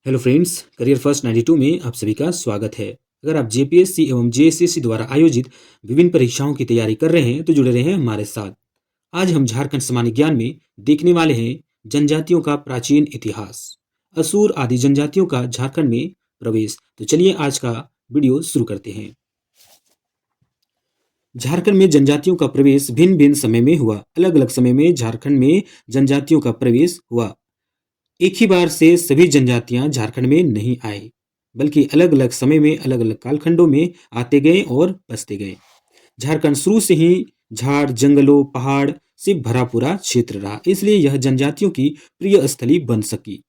Hello friends, career first 92 में आप सभी का स्वागत है। अगर आप जेपीएससी एवं जेएसएससी द्वारा आयोजित विभिन्न परीक्षाओं की तैयारी कर रहे हैं तो जुड़े रहे हमारे साथ। आज हम झारखंड सामान्य ज्ञान में देखने वाले हैं जनजातियों का प्राचीन इतिहास, असुर आदि जनजातियों का झारखंड में प्रवेश। तो चलिए आज का वीडियो शुरू करते हैं। झारखंड में जनजातियों का प्रवेश भिन्न भिन्न समय में हुआ। अलग अलग समय में झारखंड में जनजातियों का प्रवेश हुआ। एक ही बार से सभी जनजातियां झारखंड में नहीं आए, बल्कि अलग अलग समय में अलग अलग कालखंडों में आते गए और बसते गए। झारखंड शुरू से ही झाड़ जंगलों पहाड़ से भरा पूरा क्षेत्र रहा, इसलिए यह जनजातियों की प्रिय स्थली बन सकी।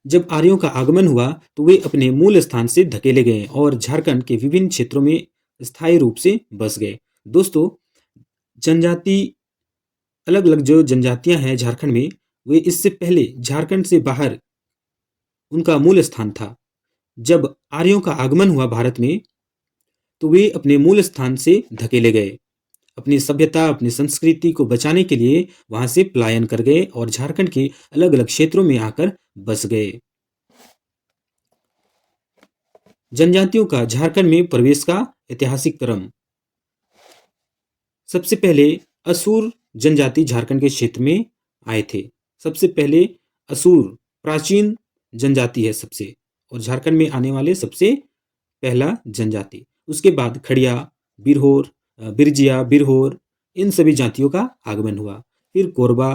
जब आर्यों का आगमन हुआ तो वे अपने मूल स्थान से धकेले गए और झारखंड के विभिन्न क्षेत्रों में स्थायी रूप से बस गए। दोस्तों, जनजाति अलग अलग जो जनजातियां हैं झारखंड में, वे इससे पहले झारखंड से बाहर उनका मूल स्थान था। जब आर्यों का आगमन हुआ भारत में तो वे अपने मूल स्थान से धकेले गए। अपनी सभ्यता अपनी संस्कृति को बचाने के लिए वहां से पलायन कर गए और झारखंड के अलग अलग क्षेत्रों में आकर बस गए। जनजातियों का झारखंड में प्रवेश का ऐतिहासिक क्रम। सबसे पहले असुर जनजाति झारखंड के क्षेत्र में आए थे। सबसे पहले असुर प्राचीन जनजाति है सबसे, और झारखंड में आने वाले सबसे पहला जनजाति। उसके बाद खड़िया, बिरहोर, बिरजिया, बिरहोर, इन सभी जातियों का आगमन हुआ। फिर कोरबा,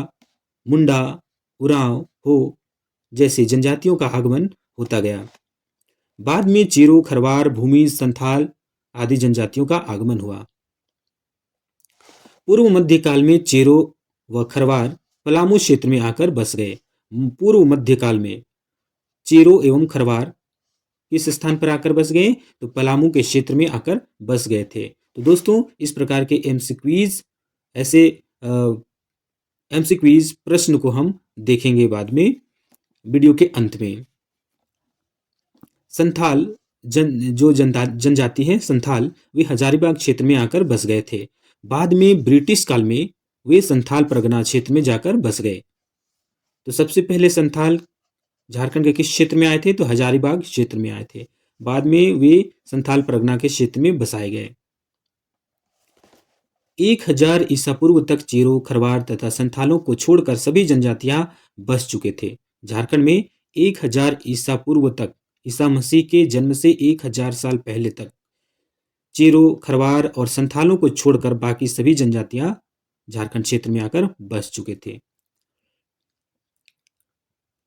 मुंडा, उरांव, हो जैसे जनजातियों का आगमन होता गया। बाद में चीरो, खरवार, भूमि, संथाल आदि जनजातियों का आगमन हुआ। पूर्व मध्यकाल में चेरो व खरवार पलामू क्षेत्र में आकर बस गए। पूर्व मध्यकाल में चेरो एवं खरवार किस स्थान पर आकर बस गए? तो पलामू के क्षेत्र में आकर बस गए थे। तो दोस्तों, इस प्रकार के एमसीक्यूज ऐसे एमसीक्यूज प्रश्न को हम देखेंगे बाद में वीडियो के अंत में। संथाल जनजाति है संथाल, वे हजारीबाग क्षेत्र में आकर बस गए थे। बाद में ब्रिटिश काल में वे संथाल परगना क्षेत्र में जाकर बस गए। तो सबसे पहले संथाल झारखंड के किस क्षेत्र में आए थे? तो हजारीबाग क्षेत्र में आए थे। बाद में वे संथाल परगना के क्षेत्र में बसाए गए। 1000 ईसा पूर्व तक चेरो, खरवार तथा संथालों को छोड़कर सभी जनजातियां बस चुके थे। झारखंड में 1000 ईसा पूर्व तक, ईसा मसीह के जन्म से 1000 साल पहले तक चेरो, खरवार और संथालों को छोड़कर बाकी सभी जनजातियां झारखंड क्षेत्र में आकर बस चुके थे।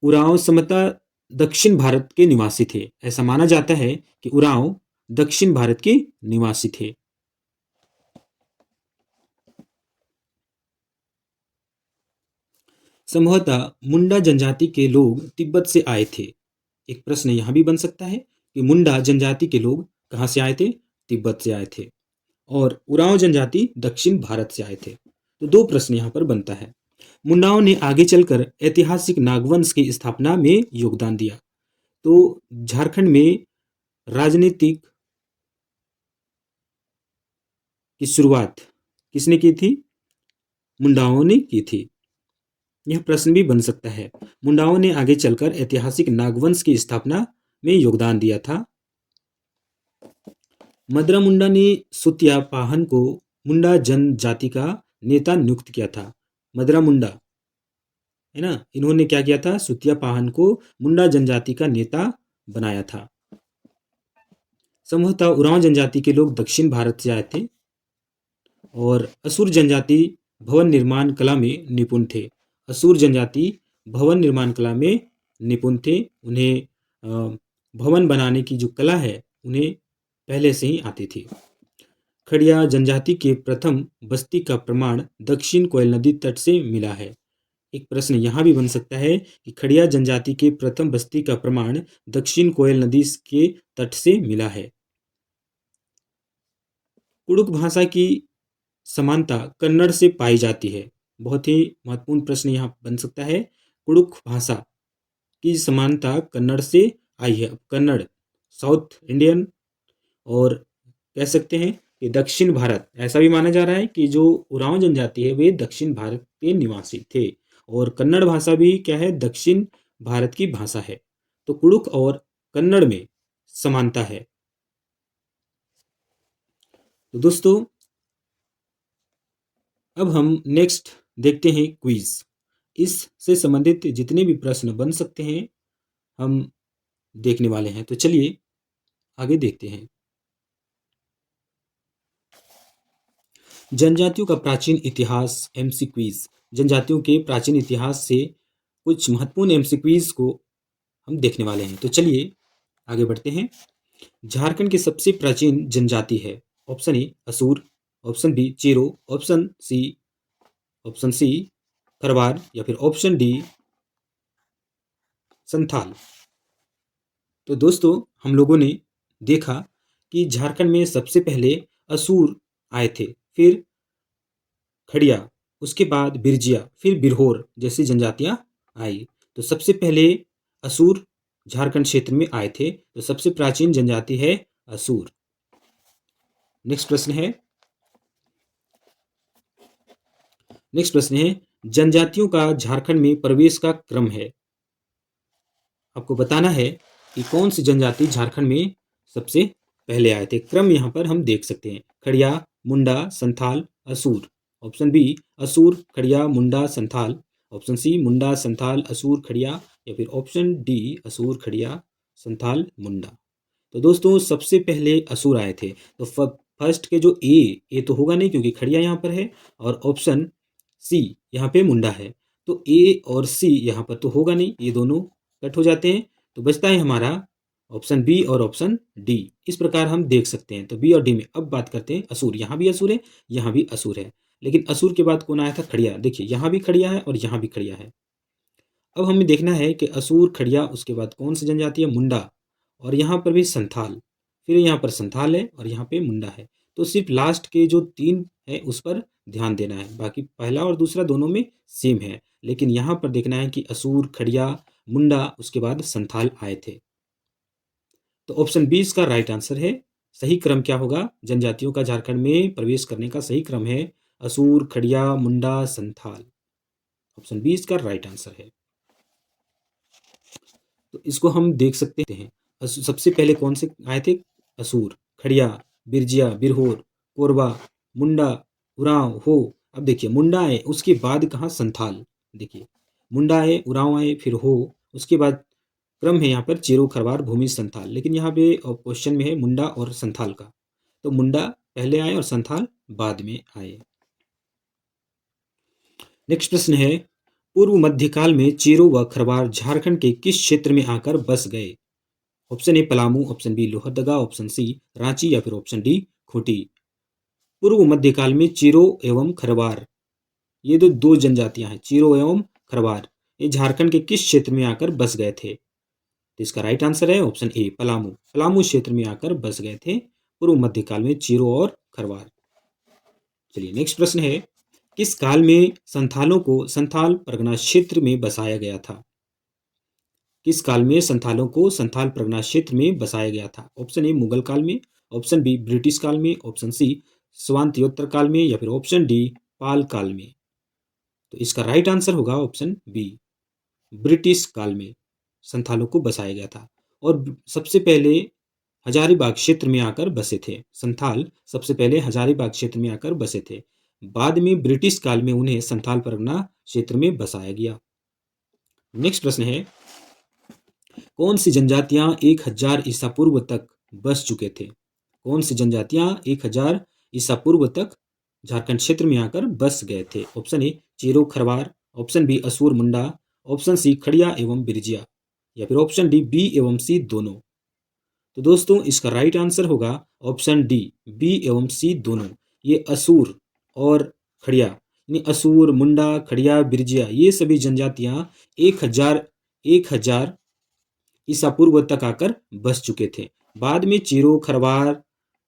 उरांव समता दक्षिण भारत के निवासी थे। ऐसा माना जाता है कि उरांव दक्षिण भारत के निवासी थे। संभवतः मुंडा जनजाति के लोग तिब्बत से आए थे। एक प्रश्न यहां भी बन सकता है कि मुंडा जनजाति के लोग कहां से आए थे? तिब्बत से आए थे। और उरांव जनजाति दक्षिण भारत से आए थे। तो दो प्रश्न यहां पर बनता है। मुंडाओं ने आगे चलकर ऐतिहासिक नागवंश की स्थापना में योगदान दिया। तो झारखंड में राजनीतिक की शुरुआत किसने की थी? मुंडाओं ने की थी। यह प्रश्न भी बन सकता है। मुंडाओं ने आगे चलकर ऐतिहासिक नागवंश की स्थापना में योगदान दिया था। मदरा मुंडा ने सुतिया पाहन को मुंडा जनजाति का नेता नियुक्त किया था। मदरा मुंडा है ना, इन्होंने क्या किया था? सुतिया पाहन को मुंडा जनजाति का नेता बनाया था। संभवतः उरांव जनजाति के लोग दक्षिण भारत से आए थे। और असुर जनजाति भवन निर्माण कला में निपुण थे। असुर जनजाति भवन निर्माण कला में निपुण थे। उन्हें भवन बनाने की जो कला है उन्हें पहले से ही आती थी। खड़िया जनजाति के प्रथम बस्ती का प्रमाण दक्षिण कोयल नदी तट से मिला है। एक प्रश्न यहां भी बन सकता है कि खड़िया जनजाति के प्रथम बस्ती का प्रमाण दक्षिण कोयल नदी के तट से मिला है। कुड़ुक भाषा की समानता कन्नड़ से पाई जाती है। बहुत ही महत्वपूर्ण प्रश्न यहाँ बन सकता है। कुड़ुक भाषा की समानता कन्नड़ से आई है। कन्नड़ साउथ इंडियन, और कह सकते हैं कि दक्षिण भारत, ऐसा भी माना जा रहा है कि जो उरांव जनजाति है वे दक्षिण भारत के निवासी थे और कन्नड़ भाषा भी क्या है, दक्षिण भारत की भाषा है। तो कुडुख और कन्नड़ में समानता है। तो दोस्तों अब हम नेक्स्ट देखते हैं क्विज। इससे संबंधित जितने भी प्रश्न बन सकते हैं हम देखने वाले हैं। तो चलिए आगे देखते हैं। जनजातियों का प्राचीन इतिहास एमसी क्विज। जनजातियों के प्राचीन इतिहास से कुछ महत्वपूर्ण एमसी क्विज को हम देखने वाले हैं। तो चलिए आगे बढ़ते हैं। झारखंड की सबसे प्राचीन जनजाति है। Option A Asur, option B Chero, option C Kharwar या फिर ऑप्शन डी संथाल। तो दोस्तों हम लोगों ने देखा कि झारखंड में सबसे पहले असुर आए थे, फिर खड़िया, उसके बाद बिरजिया, फिर बिरहोर जैसी जनजातियां आई। तो सबसे पहले असुर झारखंड क्षेत्र में आए थे। तो सबसे प्राचीन जनजाति है असुर। नेक्स्ट प्रश्न है जनजातियों का झारखंड में प्रवेश का क्रम है। आपको बताना है कि कौन सी जनजाति झारखंड में सबसे पहले आए थे। क्रम यहाँ पर हम देख सकते हैं, खड़िया, मुंडा, संथाल, असुर। ऑप्शन बी असुर, खड़िया, मुंडा, संथाल। ऑप्शन सी मुंडा, संथाल, असुर, खड़िया या फिर ऑप्शन डी असुर, खड़िया, संथाल, मुंडा। तो दोस्तों सबसे पहले असुर आए थे। तो फर्स्ट के जो ए तो होगा नहीं क्योंकि खड़िया यहाँ पर है, और ऑप्शन सी यहाँ पे मुंडा है। तो ए और सी यहाँ पर तो होगा नहीं, ये दोनों कट हो जाते हैं। तो बचता है हमारा ऑप्शन बी और ऑप्शन डी। इस प्रकार हम देख सकते हैं। तो बी और डी में अब बात करते हैं असुर। यहाँ भी असुर है, यहाँ भी असुर है, लेकिन असुर के बाद कौन आया था, खड़िया। देखिए यहाँ भी खड़िया है और यहाँ भी खड़िया है। अब हमें देखना है कि असुर, खड़िया, उसके बाद कौन सी जनजाति है, मुंडा, और यहाँ पर भी संथाल, फिर यहाँ पर संथाल है और यहाँ पे मुंडा है। तो सिर्फ लास्ट के जो तीन है उस पर ध्यान देना है, बाकी पहला और दूसरा दोनों में सेम है। लेकिन यहाँ पर देखना है कि असुर, खड़िया, मुंडा, उसके बाद संथाल आए थे। तो ऑप्शन 20 का राइट आंसर है। सही क्रम क्या होगा, जनजातियों का झारखंड में प्रवेश करने का सही क्रम है असुर, खड़िया, मुंडा, संथाल। ऑप्शन 20 का राइट आंसर है। तो इसको हम देख सकते हैं। सबसे पहले कौन से आए थे, असुर, खड़िया, बिरजिया, बिरहोर, कोरबा, मुंडा, उरांव, हो। अब देखिए मुंडा आए, उसके बाद कहाँ, संथाल। देखिए मुंडा आए, उरांव आए, फिर हो, उसके बाद क्रम है यहाँ पर चेरो, खरवार, भूमि, संथाल। लेकिन यहाँ पे क्वेश्चन में है मुंडा और संथाल का। तो मुंडा पहले आए और संथाल बाद में आए। नेक्स्ट प्रश्न है पूर्व मध्यकाल में चेरो व खरवार झारखंड के किस क्षेत्र में आकर बस गए। Option A Palamu, option B Lohardaga, option C Ranchi या फिर ऑप्शन डी खूंटी। पूर्व मध्यकाल में चेरो एवं खरवार, ये दो जनजातियां हैं, चेरो एवं खरवार, ये झारखंड के किस क्षेत्र में आकर बस गए थे। तो इसका राइट आंसर है ऑप्शन ए पलामू। पलामू क्षेत्र में आकर बस गए थे पूर्व मध्यकाल में चेरो और खरवार। चलिए नेक्स्ट प्रश्न है किस काल में संथालों को संथाल परगना क्षेत्र में बसाया गया था। किस काल में संथालों को संथाल परगना क्षेत्र में बसाया गया था। ऑप्शन ए मुगल काल में, ऑप्शन बी ब्रिटिश काल में, ऑप्शन सी स्वातंत्र्योत्तर काल में या फिर ऑप्शन डी पाल काल में। तो इसका राइट आंसर होगा ऑप्शन बी, ब्रिटिश काल में संथालों को बसाया गया था। और सबसे पहले हजारीबाग क्षेत्र में आकर बसे थे संथाल। सबसे पहले हजारीबाग क्षेत्र में आकर बसे थे, बाद में ब्रिटिश काल में उन्हें संथाल परगना क्षेत्र में बसाया गया। नेक्स्ट प्रश्न है कौन सी जनजातियां 1000 ईसा पूर्व तक बस चुके थे। कौन सी जनजातियां 1000 ईसा पूर्व तक झारखंड क्षेत्र में आकर बस गए थे। Option A Chero, Kharwar, option B Asur, Munda, option C खड़िया एवं बिरजिया या फिर ऑप्शन डी बी एवं सी दोनों। तो दोस्तों इसका राइट आंसर होगा ऑप्शन डी, बी एवं सी दोनों। ये असुर और खड़िया यानी असुर, मुंडा, खड़िया, बिरजिया, ये सभी जनजातियां 1000 ईसा पूर्व तक आकर बस चुके थे। बाद में चेरो, खरवार,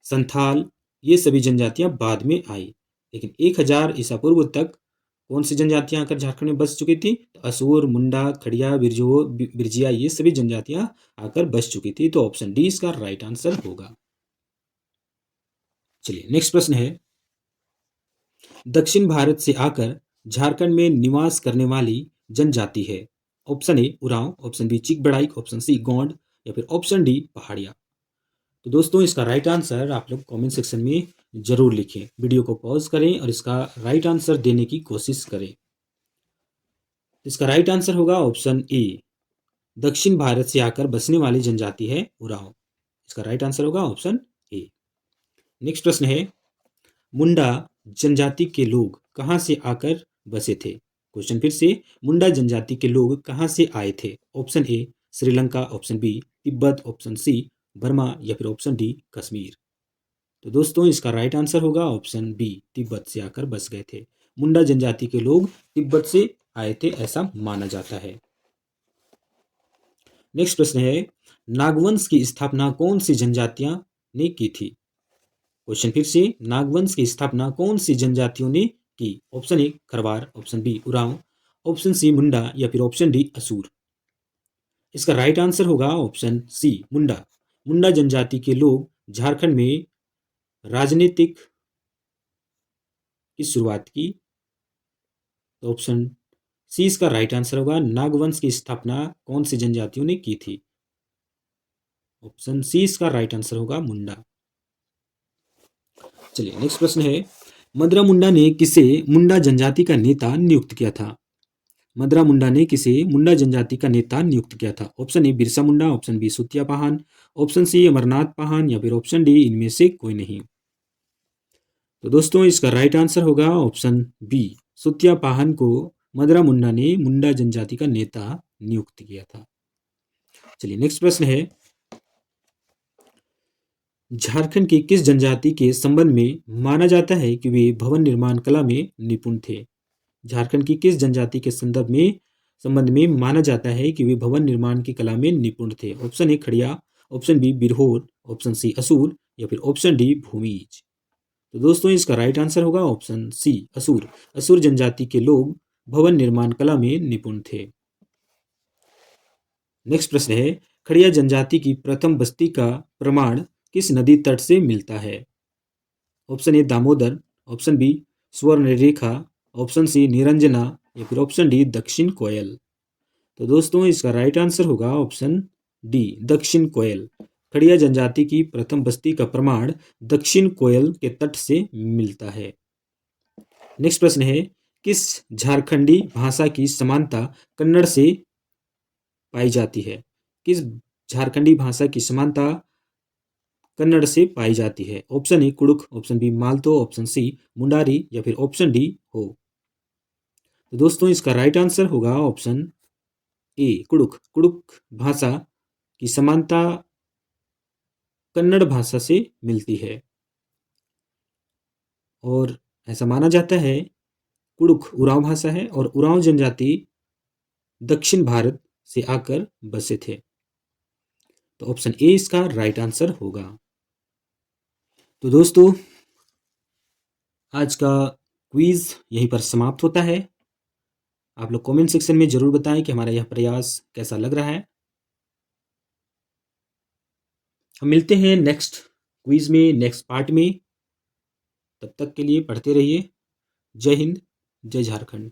संथाल, ये सभी जनजातियां बाद में आई। लेकिन 1000 ईसा पूर्व तक कौन सी जनजातियां आकर झारखंड में बस चुकी थी, तो असुर, मुंडा, खड़िया, बिरजिया, ये सभी जनजातियां आकर बस चुकी थी। तो ऑप्शन डी इसका राइट आंसर होगा। चलिए नेक्स्ट प्रश्न है दक्षिण भारत से आकर झारखंड में निवास करने वाली जनजाति है? Option A Oraon, option B Chikbaraik, option C Gond या फिर ऑप्शन डी पहाड़िया। तो दोस्तों इसका राइट आंसर आप लोग कमेंट सेक्शन में जरूर लिखें। वीडियो को पॉज करें और इसका राइट आंसर देने की कोशिश करें। इसका राइट आंसर होगा ऑप्शन ए, दक्षिण भारत से आकर बसने वाली जनजाति है उरांव। इसका राइट आंसर होगा ऑप्शन ए। नेक्स्ट प्रश्न है, मुंडा जनजाति के लोग कहां से आकर बसे थे? क्वेश्चन फिर से, मुंडा जनजाति के लोग कहां से आए थे? Option A Sri Lanka, option B Tibet, option C Burma या फिर ऑप्शन डी कश्मीर। तो दोस्तों इसका राइट आंसर होगा ऑप्शन बी, तिब्बत से आकर बस गए थे। मुंडा जनजाति के लोग तिब्बत से आए थे ऐसा माना जाता है। नेक्स्ट प्रश्न है, नागवंश की स्थापना कौन सी जनजातियां ने की थी? क्वेश्चन फिर से, नागवंश की स्थापना कौन सी जनजातियों ने की? Option A Kharwar, option B Oraon, option C Munda या फिर ऑप्शन डी असुर। इसका राइट आंसर होगा ऑप्शन सी मुंडा। मुंडा जनजाति के लोग झारखंड में राजनीतिक की शुरुआत की। तो ऑप्शन सी इसका राइट आंसर होगा, नागवंश की स्थापना कौन सी जनजातियों ने की थी? ऑप्शन सी इसका राइट आंसर होगा मुंडा। चलिए नेक्स्ट प्रश्न है, मदरा मुंडा ने किसे मुंडा जनजाति का नेता नियुक्त किया था? मदरा मुंडा ने किसे मुंडा जनजाति का नेता नियुक्त किया था? Option A Birsa Munda, option B Sutiya Pahan, option C Amarnath Pahan या फिर ऑप्शन डी इनमें से कोई नहीं। तो दोस्तों इसका राइट आंसर होगा ऑप्शन बी, सुतिया पाहान को मदरा मुंडा ने मुंडा जनजाति का नेता नियुक्त किया था। चलिए नेक्स्ट प्रश्न है, झारखंड की किस जनजाति के संबंध में माना जाता है कि वे भवन निर्माण कला में निपुण थे? झारखंड की किस जनजाति के संबंध में माना जाता है कि वे भवन निर्माण की कला में निपुण थे? Option A Kharia, option B Birhor, option C Asur या फिर ऑप्शन डी भूमिज। तो दोस्तों इसका राइट आंसर होगा ऑप्शन सी असुर। असुर जनजाति के लोग भवन निर्माण कला में निपुण थे। नेक्स्ट प्रश्न है, खड़िया जनजाति की प्रथम बस्ती का प्रमाण किस नदी तट से मिलता है? Option A Damodar, option B Swarnarekha, option C Niranjana या फिर ऑप्शन डी दक्षिण कोयल। तो दोस्तों इसका राइट आंसर होगा ऑप्शन डी दक्षिण कोयल। खड़िया जनजाति की प्रथम बस्ती का प्रमाण दक्षिण कोयल के तट से मिलता है। नेक्स्ट प्रश्न है, किस झारखंडी भाषा की समानता कन्नड़ से पाई जाती है? किस झारखंडी भाषा की समानता कन्नड़ से पाई जाती है? Option A Kurukh, option B Malto, option C Mundari या फिर ऑप्शन डी हो। तो दोस्तों इसका राइट आंसर होगा ऑप्शन ए कुड़ुक। कुड़ुक भाषा की समानता कन्नड़ भाषा से मिलती है और ऐसा माना जाता है कुड़ुक उरांव भाषा है और उरांव जनजाति दक्षिण भारत से आकर बसे थे। तो ऑप्शन ए इसका राइट आंसर होगा। तो दोस्तों आज का क्विज यहीं पर समाप्त होता है। आप लोग कमेंट सेक्शन में जरूर बताएं कि हमारा यह प्रयास कैसा लग रहा है। हम मिलते हैं नेक्स्ट क्विज में, नेक्स्ट पार्ट में। तब तक के लिए पढ़ते रहिए। जय हिंद, जय झारखंड।